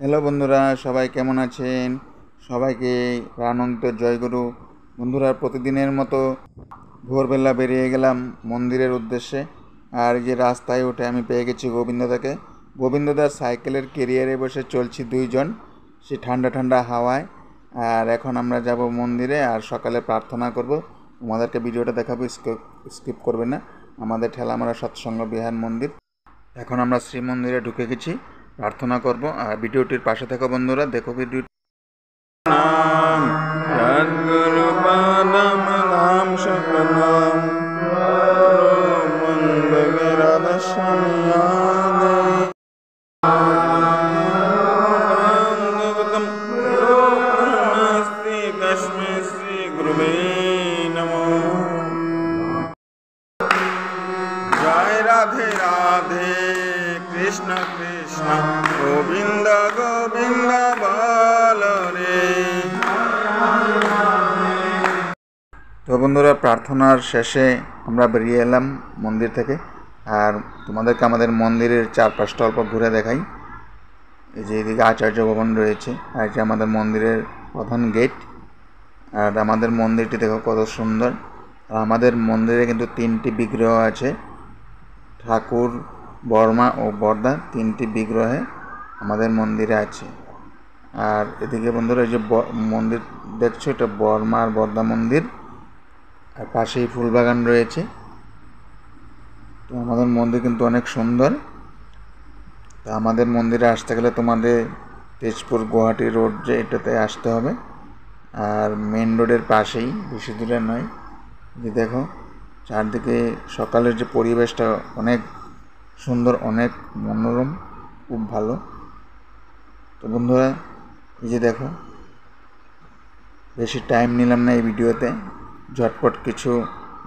Hello বন্ধুরা, সবাই কেমন আছেন? সবাইকে প্রাণন্ত জয়গুরু। বন্ধুরা, প্রতিদিনের মতো ভোরবেলা বেরিয়ে গেলাম মন্দিরের উদ্দেশ্যে। আর এই যে রাস্তায় উঠে আমি পেয়ে গেছি গোবিন্দদাকে। গোবিন্দদার সাইকেলের কেরিয়ারে বসে চলছি দুইজন, সে ঠান্ডা ঠান্ডা হাওয়ায়। আর এখন আমরা যাব মন্দিরে আর সকালে প্রার্থনা করব। তোমাদেরকে ভিডিওটা দেখাবো, স্কিপ করবে না। আমাদের ঠেলামারা সৎসঙ্গ বিহার মন্দির। এখন আমরা শ্রীমন্দিরে ঢুকে গেছি, প্রার্থনা করব। আর ভিডিওটির পাশে থাকা বন্ধুরা দেখো ভিডিও। নাম সদ্গুরু পাদম নাম সকলাম শ্রী গুরুবে নমঃ। জয় রাধে রাধে, কৃষ্ণ কৃষ্ণ গোবিন্দ গোবিন্দ বল রে। তো বন্ধুরা, প্রার্থনার শেষে আমরা বেরিয়ে এলাম মন্দির থেকে। আর তোমাদেরকে আমাদের মন্দিরের চারপাশটা অল্প ঘুরে দেখাই। এই যে এদিকে আচার্য ভবন রয়েছে, আর এটা আমাদের মন্দিরের প্রধান গেট। আর আমাদের মন্দিরটি দেখো কত সুন্দর। আর আমাদের মন্দিরে কিন্তু 3টি বিগ্রহ আছে, ঠাকুর, বর্মা ও বর্দা, 3টি বিগ্রহে আমাদের মন্দিরে আছে। আর এদিকে বন্ধুরা, এই যে মন্দির দেখছো, এটা বর্মা আর বর্দা মন্দির। আর পাশেই ফুলবাগান রয়েছে। তো আমাদের মন্দির কিন্তু অনেক সুন্দর। তা আমাদের মন্দিরে আসতে গেলে তোমাদের তেজপুর গুয়াহাটি রোড যে এটাতে আসতে হবে। আর মেন রোডের পাশেই, বেশি দূরে নয়। যে দেখো চারদিকে সকালের যে পরিবেশটা অনেক সুন্দর, অনেক মনোরম, খুব ভালো। তো বন্ধুরা, এই যে দেখো, বেশি টাইম নিলাম না এই ভিডিওতে, ঝটপট কিছু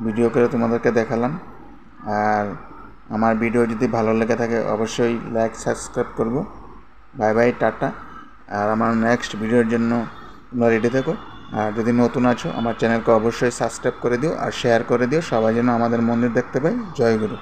ভিডিও করে তোমাদেরকে দেখালাম। আর আমার ভিডিও যদি ভালো লেগে থাকে অবশ্যই লাইক সাবস্ক্রাইব করব। Bye bye, tata. আর আমার নেক্সট ভিডিওর জন্য তোমরা রেডি থেকো। আর যদি নতুন আছো আমার চ্যানেলকে অবশ্যই সাবস্ক্রাইব করে দিও আর শেয়ার করে দিও, সবাই যেন আমাদের মন্দির দেখতে পাই। জয় গুরু।